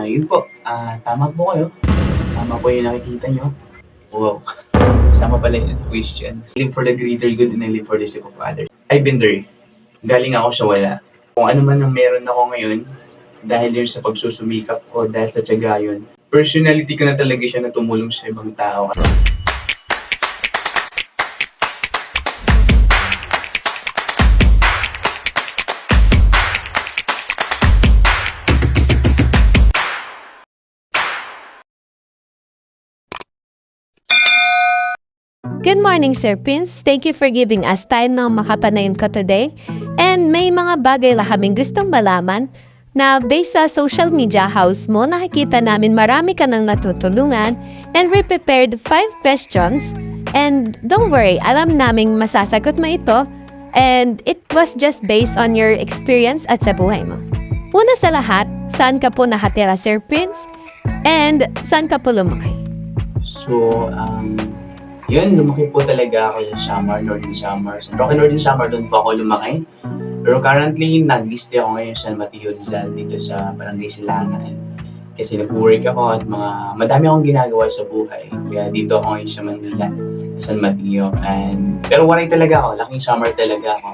Yun po, tama po kayo. Tama po yung nakikita niyo. Wow, kasama pala yun sa question. Live for the greater good and I live for the sake of others. I've been there. Galing ako sa wala. Kung ano man ang meron ako ngayon, dahil yun sa pagsusumikap ko, dahil sa tiyaga yun, personality ko na talaga siya na tumulong sa ibang tao. Good morning, Sir Prince. Thank you for giving us time na makapanayon ko today. And may mga bagay na kaming gustong malaman na based sa social media house mo, nakikita namin marami ka nang natutulungan and we prepared 5 questions. And don't worry, alam naming masasagot mo ito and it was just based on your experience at sa buhay mo. Una sa lahat, saan ka po nakatira, Sir Prince? And saan ka po lumaki? So, yun, lumaki po talaga ako sa Samar, Northern Samar. Sa Roque Northern Samar, doon po ako lumaki. Pero currently, nag-stay ako ngayon sa San Mateo Rizal dito sa Barangay Silangan. Kasi nag-work ako at madami akong ginagawa sa buhay. Kaya dito ako ngayon sa Manila, sa San Mateo. Pero waray talaga ako, laking Samar talaga ako.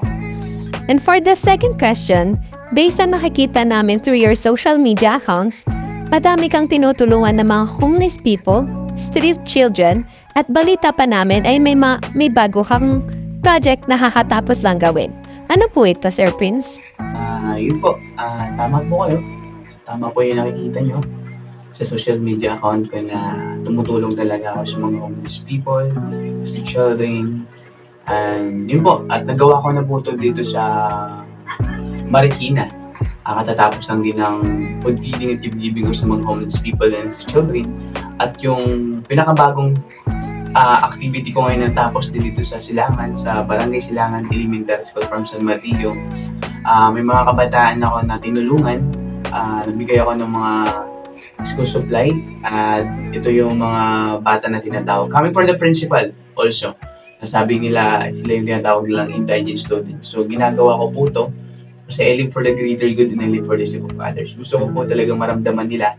And for the second question, based sa nakikita namin through your social media accounts, madami kang tinutulungan ng mga homeless people, street children, at balita pa namin ay may bago kang project na kakatapos lang gawin. Ano po ito, Sir Prince? Yun po, tama po kayo. Tama po yung nakikita nyo sa social media account ko na tumutulong talaga ako sa mga homeless people, sa children. And yun po, at nagawa ko na po ito dito sa Marikina. Katatapos lang din ng food feeding at giving ko sa mga homeless people and children. At yung pinakabagong activity ko ngayon natapos din dito sa Silangan, sa Barangay Silangan Elementary School from San Mateo. May mga kabataan ako na tinulungan. Nagbigay ako ng mga school supply at ito yung mga bata na tinatawag. Coming from the principal also. Nasabi nila sila yung tinatawag nilang intelligent students. So ginagawa ko po ito kasi I live for the greater good and I live for the sake of others. Gusto ko po talagang maramdaman nila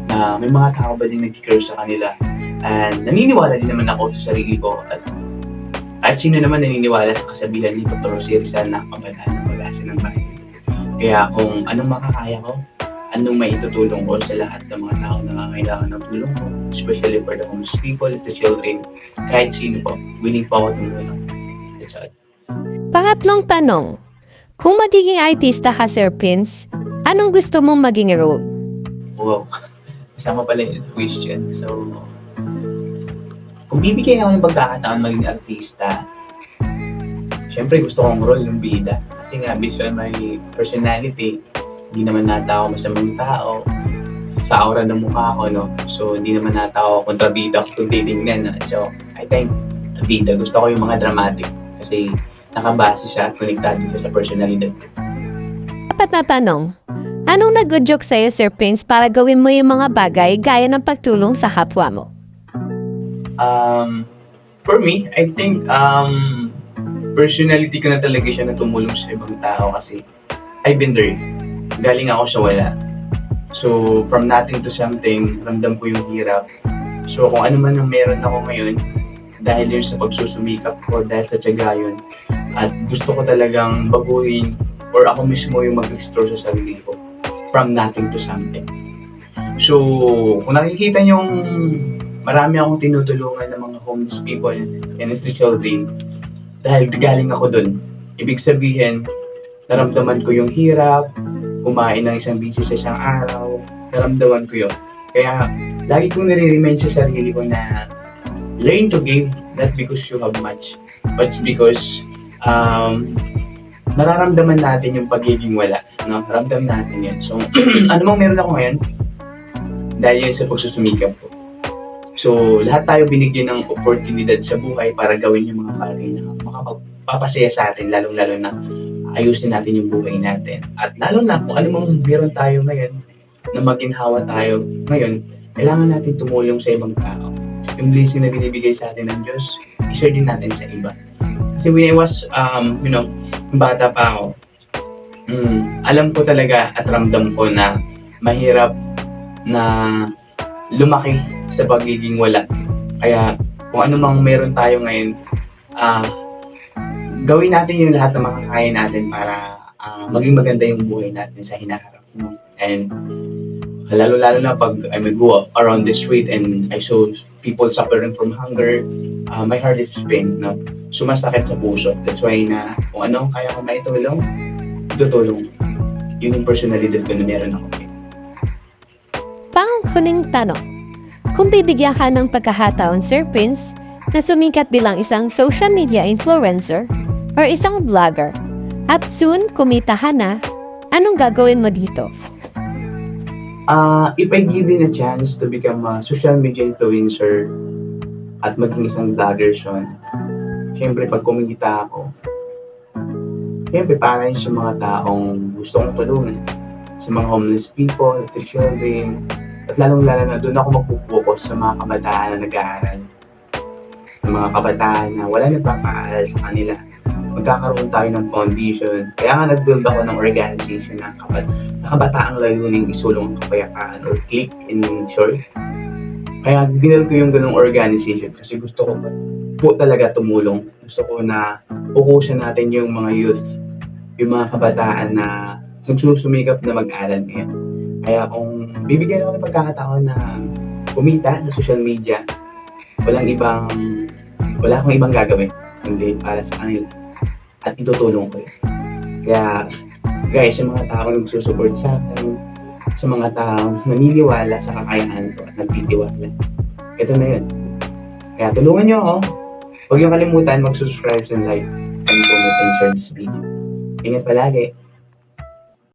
na may mga tao ba din nag-care sa kanila. And naniniwala din naman ako sa sarili ko at kahit sino naman naniniwala sa kasabihan ni Dr. Jose Rizal na kabataan ng pag-asa ng bayan. Kaya kung anong makakaya ko, anong maitutulong ko sa lahat ng mga tao na nangangailangan ng tulong ko, especially for the homeless people, the children, kahit sino po, willing po ako tumulong. That's all. Pangatlong tanong, kung magiging artista ka, Sir Prince, anong gusto mong maging role? Wow, kasama pala yun sa question. So, kung bibigyan ako ng pagkakataon maging artista, syempre gusto kong role yung bida. Kasi nga, based on my personality, hindi naman nata ako masamang tao. Sa aura ng mukha ko, no? So, hindi naman nata ako kontrabida kung titingnan. No? So, I think, bida. Gusto ko yung mga dramatic. Kasi nakabase siya at konektado siya sa personalidad ko. Apat na tanong, anong nag-joke sa'yo, Sir Prince, para gawin mo yung mga bagay gaya ng pagtulong sa kapwa mo? For me, I think personality ko na talaga siya na tumulong sa ibang tao kasi I've been there. Galing ako sa wala. So, from nothing to something, ramdam ko yung hirap. So, kung ano man ang meron ako ngayon, dahil yun sa pagsusumikap ko, dahil sa tiyaga yun, at gusto ko talagang baguhin or ako mismo yung mag-restore sa sarili ko from nothing to something. So, kung nakikita niyong marami akong tinutulungan ng mga homeless people and street children dahil galing ako dun. Ibig sabihin, naramdaman ko yung hirap, kumain ng isang beses sa isang araw, naramdaman ko yun. Kaya, lagi kong nare-remind sa sarili ko na learn to give, not because you have much, but because nararamdaman natin yung pagiging wala. No? Naramdaman natin yun. So, ano mang meron ako ngayon, dahil yun sa pagsusumikap ko. So, lahat tayo binigyan ng oportunidad sa buhay para gawin yung mga bagay na makapagpapasaya sa atin, lalong-lalo na ayusin natin yung buhay natin. At lalo na kung ano mang meron tayo ngayon, na maginhawa tayo ngayon, kailangan natin tumulong sa ibang tao. Yung blessing na binibigay sa atin ng Diyos, i-share din natin sa iba. Kasi when I was, bata pa ako, alam ko talaga at ramdam ko na mahirap na lumaki sa pagiging wala. Kaya kung ano mang meron tayo ngayon, ah, gawin natin yung lahat ng makakaya natin para maging maganda yung buhay natin sa hinaharap. No? And lalo-lalo na pag I may go around the street and I saw people suffering from hunger, my heart is pained, no? Sumasakit sa puso. That's why na kung ano kaya ko maitulong, tutulong. Yun yung personalidad ko na meron ako. Panghuling tanong. Kung bibigyan ka ng pagkakataon, Sir Prince, na sumikat bilang isang social media influencer or isang vlogger, at soon kumita ka na, anong gagawin mo dito? If I given a chance to become a social media influencer at maging isang vlogger son, syempre pag kumikita ako, syempre para yun sa mga taong gusto kong tulungan, sa mga homeless people, sa children, at lalong-lalo na doon ako magpupokus sa mga kabataan na nag-aaral. Sa mga kabataan na wala nagpapaaral sa kanila. Magkakaroon tayo ng foundation. Kaya nga nag-build ako ng organization na kabataang layuning isulong ang kapayapaan or click in short. Kaya binuild ko yung ganung organization kasi gusto ko po talaga tumulong. Gusto ko na fokusan natin yung mga youth, yung mga kabataan na nagsusumikap na mag-aral ngayon. Kaya kung bibigyan ako ng pagkakataon na kumita sa social media, wala akong ibang gagawin kundi para sa kanila at itutulong ko yun. Kaya guys, sa mga tao nagsusupport sa akin, sa mga tao naniniwala sa kakayahan ko at nagtitiwala, ito na yun. Kaya tulungan nyo ako. Huwag yung kalimutan mag-subscribe and like and comment and share this video. Ingat palagi.